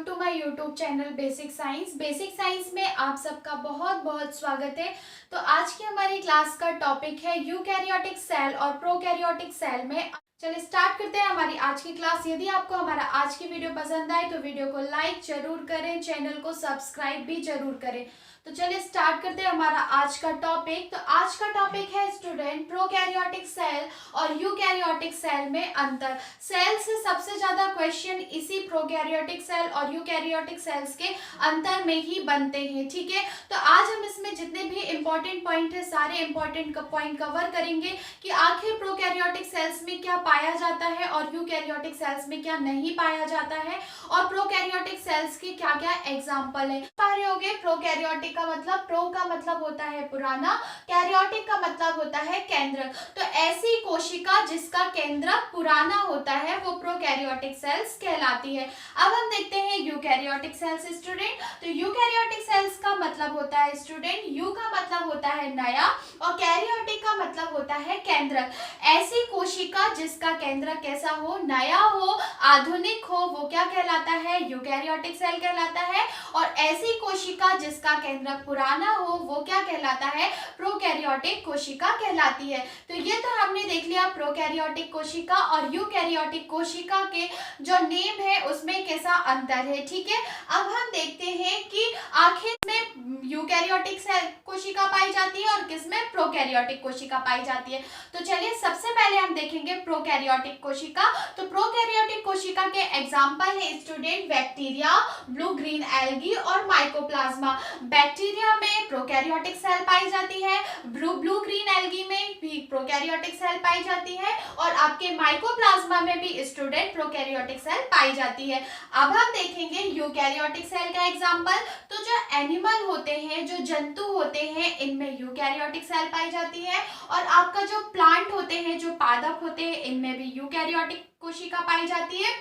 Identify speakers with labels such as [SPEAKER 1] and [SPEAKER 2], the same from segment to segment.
[SPEAKER 1] To my YouTube channel basic science. Basic science में आप सबका बहुत बहुत स्वागत है। तो आज की हमारी क्लास का टॉपिक है यूकैरियोटिक सेल और प्रोकैरियोटिक सेल में। चलिए स्टार्ट करते हैं हमारी आज की क्लास। यदि आपको हमारा आज की वीडियो पसंद आए तो वीडियो को लाइक जरूर करें, चैनल को सब्सक्राइब भी जरूर करें। तो चलिए स्टार्ट करते हैं हमारा आज का टॉपिक। तो आज का टॉपिक है स्टूडेंट प्रोकैरियोटिक सेल और यूकैरियोटिक सेल में अंतर। सेल से सबसे ज्यादा क्वेश्चन इसी प्रोकैरियोटिक सेल और यूकैरियोटिक सेल्स के अंतर में ही बनते हैं, ठीक है। तो आज हम इसमें जितने भी इंपॉर्टेंट पॉइंट है सारे इंपॉर्टेंट पॉइंट कवर करेंगे कि आखिर प्रोकैरियोटिक सेल्स में क्या पाया जाता है और यूकैरियोटिक सेल्स में क्या नहीं पाया जाता है और प्रोकैरियोटिक सेल्स के क्या क्या एग्जाम्पल है। पा रहे होंगे प्रोकैरियोटिक का मतलब, प्रो का मतलब होता है पुराना, कैरियोटिक का मतलब होता है केंद्रक। तो ऐसी कोशिका जिसका केंद्रक पुराना होता है वो प्रोकैरियोटिक सेल्स कहलाती है। अब हम देखते हैं यूकैरियोटिक सेल्स स्टूडेंट। तो यूकैरियोटिक सेल्स का मतलब होता है स्टूडेंट, यू का मतलब होता है नया और कैरियोटिक का मतलब होता है केंद्रक। ऐसी कोशिका जिसका केंद्रक कैसा हो, नया हो, आधुनिक हो, वो क्या कहलाता है, यूकैरियोटिक सेल कहलाता है। और ऐसी कोशिका जिसका केंद्रक पुराना हो वो क्या कहलाता है, प्रोकैरियोटिक कोशिका कहलाती है। तो ये तो हमने देख लिया प्रोकैरियोटिक कोशिका और यूकैरियोटिक कोशिका के जो नेम है उसमें कैसा अंतर है, ठीक है। अब हम देखते हैं कि आखिर में यूकैरियोटिक सेल कोशिका पाई जाती है और किसमें प्रोकैरियोटिक कोशिका पाई जाती है। तो चलिए सबसे पहले हम देखेंगे प्रोकैरियोटिक कोशिका। तो प्रोकैरियोटिक कोशिका के एग्जांपल है student bacteria, blue green algae और माइकोप्लाज्मा। बैक्टीरिया में प्रोकैरियोटिक सेल पाई जाती है, ब्लू ग्रीन एल्गी में भी प्रोकैरियोटिक सेल पाई जाती है और आपके माइकोप्लाज्मा में भी स्टूडेंट प्रोकैरियोटिक सेल पाई जाती है। अब हम देखेंगे यूकैरियोटिक सेल का एग्जांपल। तो जो एनिमल होते हैं, जो जंतु होते हैं, इनमें यूकैरियोटिक सेल पाई जाती है और आपका जो प्लांट होते हैं, जो पादप होते हैं, इनमें भी यूकैरियोटिक कोशिका पाई जाती है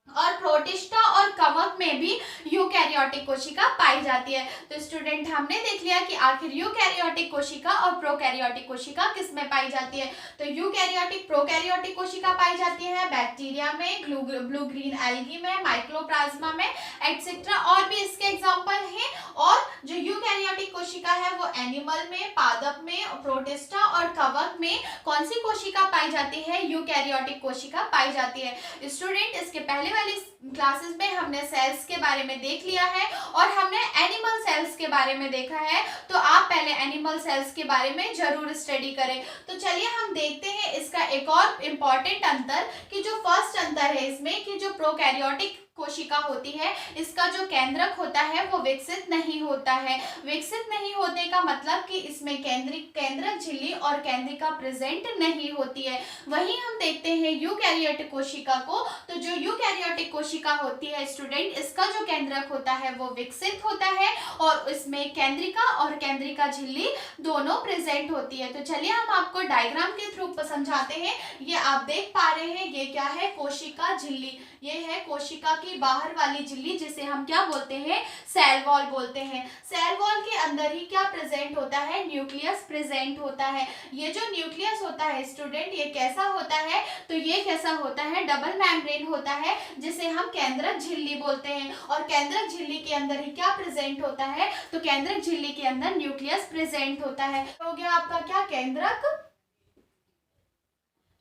[SPEAKER 1] और प्रोटिस्टा और कवक में भी यूकैरियोटिक कोशिका पाई जाती है। तो स्टूडेंट हमने देख लिया कि आखिर यूकैरियोटिक कोशिका और प्रोकैरियोटिक कोशिका किसमें पाई जाती है। तो यूकैरियोटिक प्रोकैरियोटिक कोशिका पाई जाती है बैक्टीरिया में, ब्लू ग्रीन एल्गी में, माइकोप्लाज्मा में एक्सेट्रा, और भी इसके एग्जांपल हैं। और जो यूकैरियोटिक कोशिका है वो एनिमल में, पादप में, प्रोटिस्टा और कवक में कौन सी कोशिका पाई जाती है, यूकैरियोटिक कोशिका पाई जाती है। स्टूडेंट इसके पहले वाली क्लासेस में हमने सेल्स के बारे में देख लिया है और हमने एनिमल सेल्स के बारे में देखा है। तो आप पहले एनिमल सेल्स के बारे में जरूर स्टडी करें। तो चलिए हम देखते हैं इसका एक और इम्पॉर्टेंट अंतर कि जो फर्स्ट अंतर है इसमें कि जो प्रोकैरियोटिक कोशिका होती है इसका जो केंद्रक होता है वो विकसित नहीं होता है। विकसित नहीं होने का मतलब कि इसमें केंद्रक झिल्ली और केंद्रिका प्रेजेंट नहीं होती है। वहीं हम देखते हैं यूकैरियोटिक कोशिका को। तो जो यूकैरियोटिक कोशिका होती है स्टूडेंट, इसका जो केंद्रक होता है वो विकसित होता है और इसमें केंद्रिका और केंद्रिका झिल्ली दोनों प्रेजेंट होती है। तो चलिए हम आपको डायग्राम के थ्रू समझाते हैं। ये आप देख पा रहे हैं, ये क्या है, कोशिका झिल्ली। ये है कोशिका की बाहर वाली झिल्ली जिसे हम क्या बोलते हैं, सेल वॉल बोलते हैं। सेल वॉल के अंदर ही क्या प्रेजेंट होता है, न्यूक्लियस प्रेजेंट होता है। ये जो न्यूक्लियस होता है स्टूडेंट, ये कैसा होता है, तो ये कैसा होता है, डबल मेम्ब्रेन होता है जिसे हम केंद्रक झिल्ली बोलते हैं। और केंद्रक झिल्ली के अंदर ही क्या प्रेजेंट होता है, तो केंद्रक झिल्ली के अंदर न्यूक्लियस प्रेजेंट होता है। हो गया आपका क्या, केंद्रक,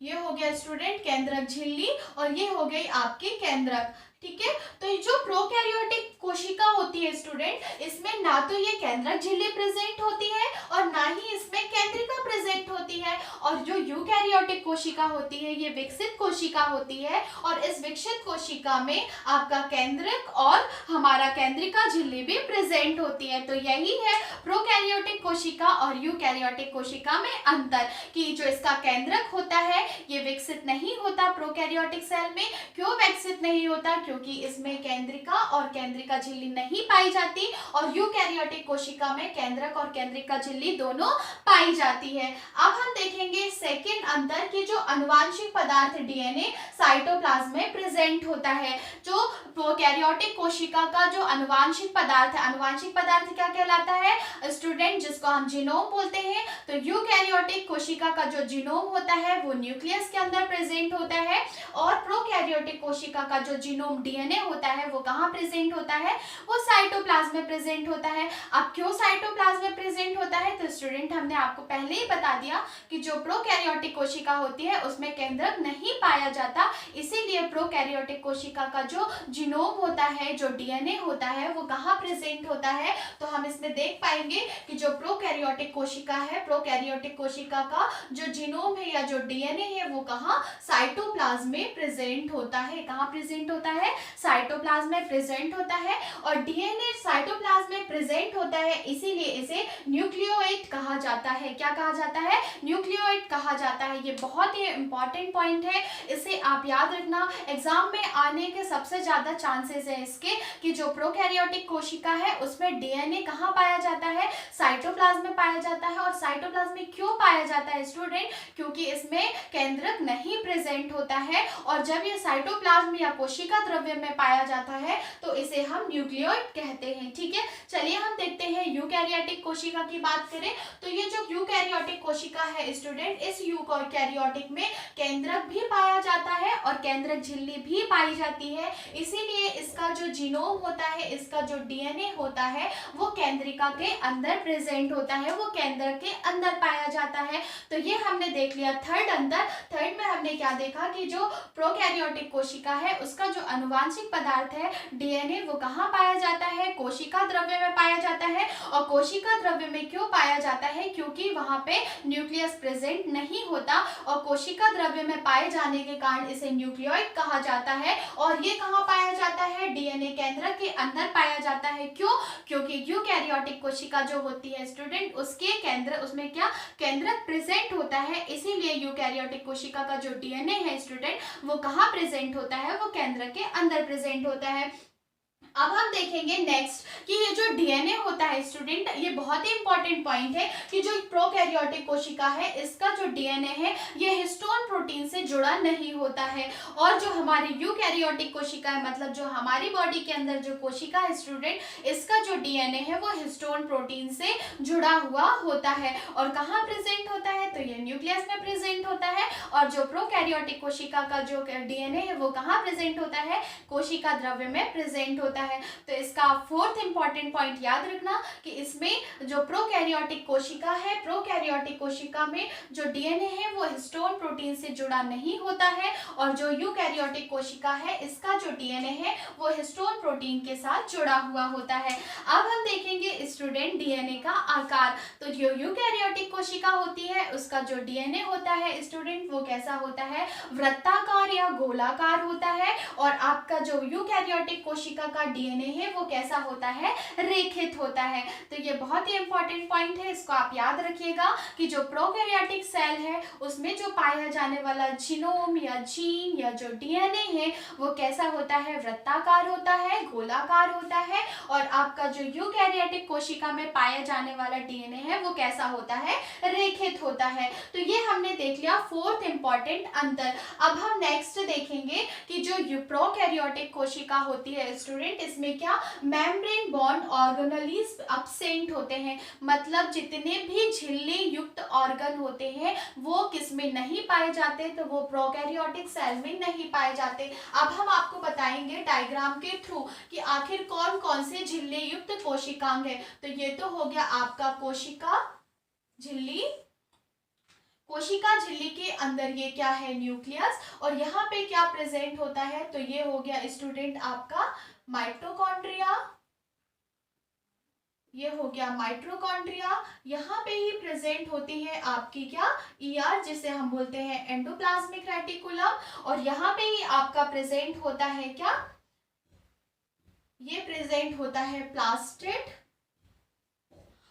[SPEAKER 1] ये हो गया स्टूडेंट केंद्रक झिल्ली और ये हो गई आपकी केंद्रक, ठीक है। तो जो प्रोकैरियोटिक कोशिका होती है स्टूडेंट, इसमें ना तो ये केंद्रक झिल्ली प्रेजेंट होती है और ना ही इसमें केंद्रिका प्रेजेंट होती है। और जो यूकैरियोटिक कोशिका होती है ये विकसित कोशिका होती है और इस विकसित कोशिका में आपका केंद्रक और हमारा केंद्रिका झिल्ली भी प्रेजेंट होती है। तो यही है प्रोकैरियोटिक कोशिका और यूकैरियोटिक कोशिका में अंतर कि जो इसका केंद्रक होता है ये विकसित नहीं होता प्रोकैरियोटिक सेल में। क्यों विकसित नहीं होता, क्योंकि इसमें केंद्रिका और केंद्रिका झिल्ली नहीं पाई जाती और यूकैरियोटिक कोशिका में केंद्रक और केंद्रिका झिल्ली दोनों पाई जाती है। अब हम देखेंगे सेकंड अंतर कि जो अनुवांशिक पदार्थ डीएनए साइटोप्लाज्म में प्रेजेंट होता है। जो प्रोकैरियोटिक कोशिका का जो अनुवांशिक पदार्थ है, अनुवांशिक पदार्थ क्या कहलाता है स्टूडेंट, जिसको इसको हम जीनोम बोलते हैं। तो यूकैरियोटिक कोशिका का जो जीनोम होता है वो न्यूक्लियस के अंदर प्रेजेंट होता है, और प्रोकैरियोटिक कोशिका का जो जीनोम डीएनए होता है वो कहाँ प्रेजेंट होता है, वो साइटोप्लाज्म में प्रेजेंट होता है। अब क्यों साइटोप्लाज्म में प्रेजेंट होता है, तो स्टूडेंट हमने आपको पहले ही बता दिया कि जो प्रोकैरियोटिक कोशिका होती है उसमें केंद्रक नहीं पाया जाता, इसीलिए प्रोकैरियोटिक कोशिका का जो जीनोम होता है, जो डीएनए होता है, वो कहाँ प्रेजेंट होता है। तो हम इसमें देख पाएंगे कि जो प्रोकैरियोटिक कोशिका है, प्रोकैरियोटिक कोशिका का जो जीनोम है या जो डीएनए है वो कहाँ, साइटोप्लाज्म में प्रेजेंट होता है। कहाँ प्रेजेंट होता है, साइटोप्लाज्म में प्रेजेंट होता है। और डीएनए साइटोप्लाज्म में प्रेजेंट होता है, इसीलिए इसे न्यूक्लियोइड कहा जाता है। क्या कहा जाता है, न्यूक्लियोइड कहा जाता है। ये बहुत ही इंपॉर्टेंट पॉइंट है, इसे आप याद रखना। एग्जाम में आने के सबसे ज्यादा चांसेस है इसके कि जो प्रोकैरियोटिक कोशिका है उसमें डीएनए कहाँ पाया जाता है, साइटोप्लाज्म में पाया जाता है। और साइटोप्लाज्म में क्यों पाया जाता है स्टूडेंट, क्योंकि इसमें केंद्रक नहीं प्रेजेंट होता है, और जब ये साइटोप्लाज्म या कोशिका द्रव्य में पाया जाता है तो इसे हम न्यूक्लियोइड कहते हैं। ठीक है, चलिए हम देखते हैं यूकैरियोटिक कोशिका की बात करें तो ये जो यूकैरियोटिक कोशिका है स्टूडेंट, इस यूकैरियोटिक में केंद्रक भी पाया जाता है और केंद्रक झिल्ली भी पाई जाती है, इसीलिए इसका जो जीनोम होता है, इसका जो डीएनए होता है वो केंद्रिका के अंदर प्रेजेंट होता है, वो केंद्रक के अंदर पाया जाता है। तो ये हमने देख लिया थर्ड अंदर। थर्ड में हमने क्या देखा कि जो प्रोकैरियोटिक कोशिका है उसका जो अनुवांशिक पदार्थ है डीएनए वो कहाँ पाया जाता है, कोशिका द्रव्य में पाया जाता है। और कोशिका द्रव्य में क्यों पाया जाता है, क्योंकि वहां पे न्यूक्लियस प्रेजेंट नहीं होता, और कोशिका द्रव्य में पाए जाने के कारण इसे न्यूक्लियोइड कहा जाता है। और ये कहाँ पाया जाता है, डीएनए केंद्रक के अंदर पाया जाता है। क्यों, क्योंकि यूकैरियोटिक कोशिका जो होती है स्टूडेंट, उसके केंद्र, उसमें क्या केंद्रक प्रेजेंट होता है, इसीलिए यूकैरियोटिक कोशिका का जो डीएनए है स्टूडेंट वो कहाँ प्रेजेंट होता है, वो केंद्रक के अंदर प्रेजेंट होता है। अब हम देखेंगे नेक्स्ट कि ये जो डीएनए होता है स्टूडेंट, ये बहुत ही इंपॉर्टेंट पॉइंट है कि जो प्रोकैरियोटिक कोशिका है इसका जो डीएनए है ये हिस्टोन प्रोटीन से जुड़ा नहीं होता है, और जो हमारी यूकैरियोटिक कोशिका है, मतलब जो हमारी बॉडी के अंदर जो कोशिका है स्टूडेंट, इसका जो डीएनए है वो हिस्टोन प्रोटीन से जुड़ा हुआ होता है। और कहाँ प्रेजेंट होता है, तो ये न्यूक्लियस में प्रेजेंट होता है। और जो प्रोकैरियोटिक कोशिका का जो डीएनए है वो कहाँ प्रेजेंट होता है, कोशिका द्रव्य में प्रेजेंट होता है। तो इसका फोर्थ इंपॉर्टेंट पॉइंट याद रखना कि इसमें जो प्रोकैरियोटिक कोशिका है, प्रोकैरियोटिक कोशिका में जो डीएनए है वो हिस्टोन प्रोटीन से जुड़ा नहीं होता है, और जो यूकैरियोटिक कोशिका है इसका जो डीएनए है वो हिस्टोन प्रोटीन के साथ जुड़ा हुआ होता है। अब हम देखेंगे स्टूडेंट डीएनए का आकार। तो जो यूकैरियोटिक कोशिका होती है उसका जो डीएनए होता है स्टूडेंट वो कैसा होता है, वृत्ताकार या गोलाकार होता है। और आपका जो यूकैरियोटिक कोशिका का डीएनए है वो कैसा होता है, रेखित होता है। तो ये बहुत ही इंपॉर्टेंट पॉइंट है, इसको आप याद रखिएगा कि जो प्रोकैरियोटिक सेल है उसमें जो पाया जाने वाला जीनोम या जीन या जो डीएनए है वो कैसा होता है, वृत्ताकार होता है, गोलाकार होता है। और आपका जो यूकैरियोटिक कोशिका में पाया जाने वाला डीएनए है वो कैसा होता है, रेखित होता है। तो ये हमने देख लिया फोर्थ इंपॉर्टेंट अंतर। अब हम नेक्स्ट देखेंगे कि जो प्रोकैरियोटिक कोशिका होती है स्टूडेंट, इसमें क्या मेम्ब्रेन बॉर्न ऑर्गेनेल्स एब्सेंट होते हैं, मतलब जितने भी झिल्ली युक्त ऑर्गन होते हैं वो किस में नहीं पाए जाते, तो वो प्रोकैरियोटिक सेल में नहीं पाए जाते। अब हम आपको बताएंगे डायग्राम के थ्रू कि आखिर कौन कौन से झिल्ली युक्त कोशिकांग है। तो ये तो हो गया आपका कोशिका झिल्ली, कोशिका झिल्ली के अंदर ये क्या है, न्यूक्लियस। और यहाँ पे क्या प्रेजेंट होता है, तो ये हो गया स्टूडेंट आपका माइटोकॉन्ड्रिया, ये हो गया माइटोकॉन्ड्रिया। यहाँ पे ही प्रेजेंट होती है आपकी क्या, ईआर, जिसे हम बोलते हैं एंडोप्लाज्मिक रेटिकुलम। और यहाँ पे ही आपका प्रेजेंट होता है क्या, ये प्रेजेंट होता है प्लास्टिड।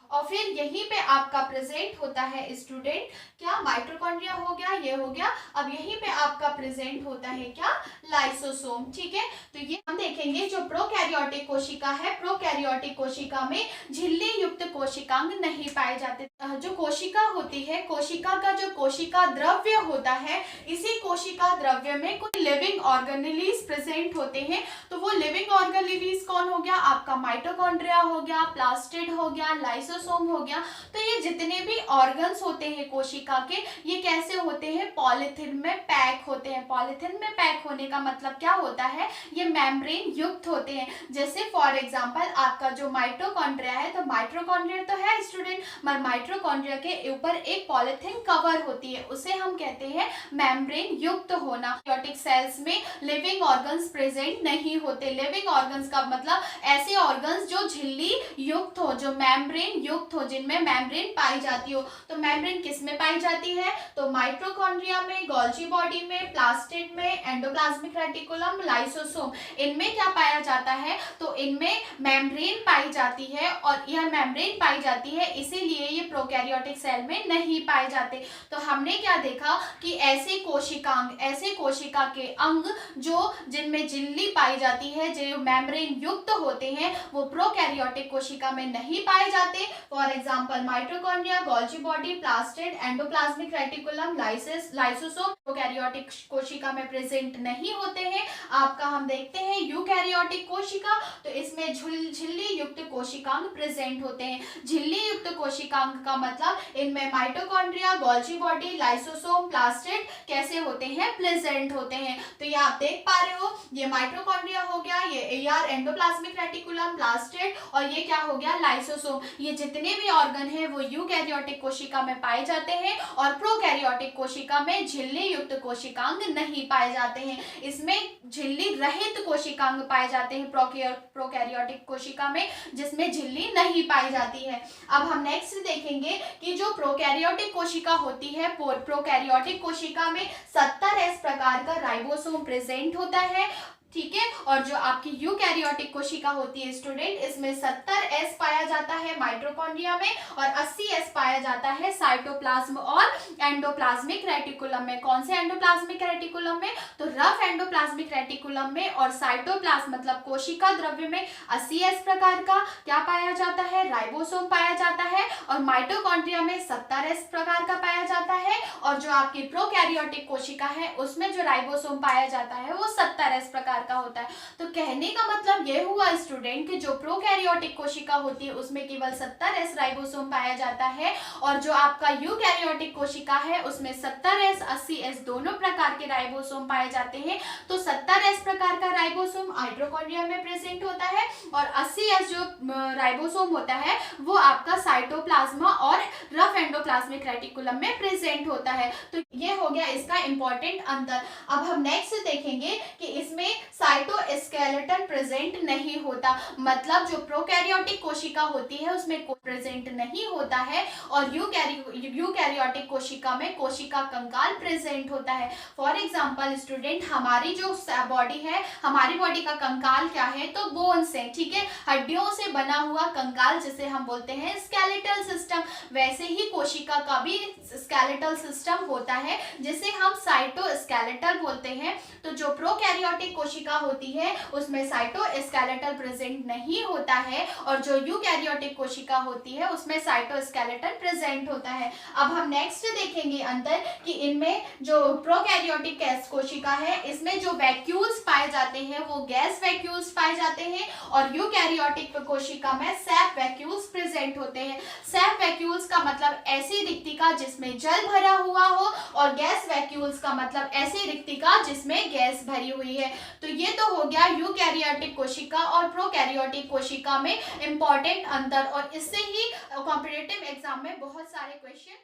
[SPEAKER 1] और फिर यहीं पे आपका प्रेजेंट होता है स्टूडेंट क्या, माइटोकॉन्ड्रिया हो गया, ये हो गया। अब यहीं पे आपका प्रेजेंट होता है क्या, लाइसोसोम। ठीक है, तो ये हम देखेंगे जो प्रोकैरियोटिक कोशिका है, प्रोकैरियोटिक कोशिका में झिल्ली युक्त कोशिकांग नहीं पाए जाते। जो कोशिका होती है, कोशिका का जो कोशिका द्रव्य होता है, इसी कोशिका द्रव्य में कुछ लिविंग ऑर्गेनेल्स प्रेजेंट होते हैं। तो वो लिविंग ऑर्गेनेल्स कौन हो गया, आपका माइटोकॉन्ड्रिया हो गया, प्लास्टिड हो गया, लाइसोसोम लाइसोसोम हो गया। तो ये जितने भी ऑर्गन्स होते हैं कोशिका के, ये कैसे होते हैं, पॉलीथिन में पैक होते हैं। पॉलीथिन में पैक होने का मतलब क्या होता है, ये मेम्ब्रेन युक्त होते हैं। जैसे फॉर एग्जांपल आपका जो माइटोकॉन्ड्रिया है, तो माइटोकॉन्ड्रिया तो है स्टूडेंट, मगर माइटोकॉन्ड्रिया के ऊपर एक पॉलीथिन कवर होती है, उसे हम कहते हैं मेम्ब्रेन युक्त होना। यूकैरियोटिक सेल्स में लिविंग ऑर्गन्स प्रेजेंट नहीं होते। लिविंग ऑर्गन्स का मतलब ऐसे ऑर्गन्स जो झिल्ली युक्त हो, जो मेम्ब्रेन युक्त हो, जिनमें मेम्ब्रेन पाई जाती हो। तो मेम्ब्रेन किस में पाई जाती है, तो माइटोकॉन्ड्रिया में, गोल्जी बॉडी में, प्लास्टिड में, एंडोप्लाज्मिक रेटिकुलम, लाइसोसोम, इनमें क्या पाया जाता है, तो इनमें मेम्ब्रेन पाई जाती है। और यह मेम्ब्रेन पाई जाती है इसीलिए ये प्रोकैरियोटिक सेल में नहीं पाए जाते। तो हमने क्या देखा कि ऐसे कोशिकांग, ऐसे कोशिका के अंग जो जिनमें झिल्ली पाई जाती है, जो मेम्ब्रेन युक्त होते हैं, वो प्रोकैरियोटिक कोशिका में नहीं पाए जाते। For example mitochondria, Golgi body, plastid, endoplasmic reticulum, lysosome prokaryotic कोशिका में प्रेजेंट नहीं होते हैं। आपका हम देखते हैं यूकैरियोटिक कोशिका, तो इसमें झिल्ली युक्त कोशिकांग प्रेजेंट होते हैं। झिल्ली युक्त कोशिकांग का मतलब इनमें mitochondria, Golgi body, lysosome, plastid कैसे होते हैं, प्रेजेंट होते हैं। तो ये आप देख पा रहे हो, ये माइटोकॉन्ड्रिया हो गया, ये एआर एंडोप्लाज्मिक रेटिकुलम, प्लास्टिड, और ये क्या हो गया, लाइसोसोम। ये जितने भी ऑर्गन है वो यूकैरियोटिक कोशिका में पाए जाते हैं, और प्रोकैरियोटिक कोशिका में झिल्ली युक्त कोशिकांग नहीं पाए जाते हैं। इसमें झिल्ली रहित कोशिकांग पाए जाते हैं प्रोकैरियोटिक कोशिका में, जिसमें झिल्ली नहीं पाई जाती है। अब हम नेक्स्ट देखेंगे कि जो प्रोकैरियोटिक कोशिका होती है, प्रोकैरियोटिक कोशिका में 70S प्रकार का राइबोसोम प्रेजेंट होता है, ठीक है। और जो आपकी यूकैरियोटिक कोशिका होती है स्टूडेंट, इसमें 70S पाया जाता है माइटोकॉन्ड्रिया में, और 80S पाया जाता है साइटोप्लाज्म और एंडोप्लाज्मिक रेटिकुलम में। कौन से एंडोप्लाज्मिक रेटिकुलम में, तो रफ एंडोप्लाज्मिक रेटिकुलम में, और साइटोप्लाज्म मतलब कोशिका द्रव्य में 80S प्रकार का क्या पाया जाता है, राइबोसोम पाया जाता है, और माइटोकॉन्ड्रिया में 70S प्रकार का पाया जाता है, और जो आपकी प्रोकैरियोटिक कोशिका है उसमें जो राइबोसोम पाया जाता है वो 70S प्रकार का होता है। तो कहने का मतलब ये हुआ स्टूडेंट कि जो प्रोकैरियोटिक कोशिका होती है उसमें केवल 70S राइबोसोम पाया जाता है, और जो आपका यूकैरियोटिक कोशिका है उसमें 70S 80S दोनों प्रकार के राइबोसोम पाए जाते हैं। तो 70S प्रकार का राइबोसोम माइटोकॉन्ड्रिया में प्रेजेंट होता है, और 80S जो राइबोसोम होता है वो आपका साइटोप्लाज्मा और रफ एंडोप्लाज्मिक रेटिकुलम में प्रेजेंट होता है। तो ये हो गया इसका इंपॉर्टेंट अंतर। अब हम नेक्स्ट देखेंगे कि इसमें साइटोस्केलेटन प्रेजेंट नहीं होता, मतलब जो प्रोकैरियोटिक कोशिका होती है उसमें प्रेजेंट नहीं होता है, और यूकैरियोटिक कोशिका में कोशिका कंकाल प्रेजेंट होता है। फॉर एग्जांपल स्टूडेंट, हमारी जो बॉडी है, हमारी बॉडी का कंकाल क्या है, तो बोन्स है, ठीक है, हड्डियों से बना हुआ कंकाल जिसे हम बोलते हैं स्केलेटल सिस्टम। वैसे ही कोशिका का भी स्केलेटल सिस्टम होता है जिसे हम साइटोस्केलेटल बोलते हैं। तो जो प्रोकैरियोटिक कोशिका होती है उसमें साइटोस्केलेटल प्रेजेंट नहीं होता है, और जो यूकैरियोटिक कोशिका होती है उसमें साइटोस्केलेटल प्रेजेंट होता है। अब हम नेक्स्ट देखेंगे अंतर कि इनमें जो प्रोकैरियोटिक कोशिका है इसमें जो वैक्यूल्स पाए जाते हैं वो गैस वैक्यूल्स पाए जाते हैं, और यूकैरियोटिक कोशिका में सैप वैक्यूल्स प्रेजेंट होते हैं। सैप वैक्यूल्स का मतलब ऐसी रिक्तिका जिसमें जल भरा हुआ हो, और गैस वैक्यूल्स का मतलब ऐसी रिक्तिका जिसमें गैस भरी हुई है। तो ये तो हो गया यूकैरियोटिक कोशिका और प्रोकैरियोटिक कोशिका में इंपॉर्टेंट अंतर, और इससे ही कॉम्पिटिटिव एग्जाम में बहुत सारे क्वेश्चन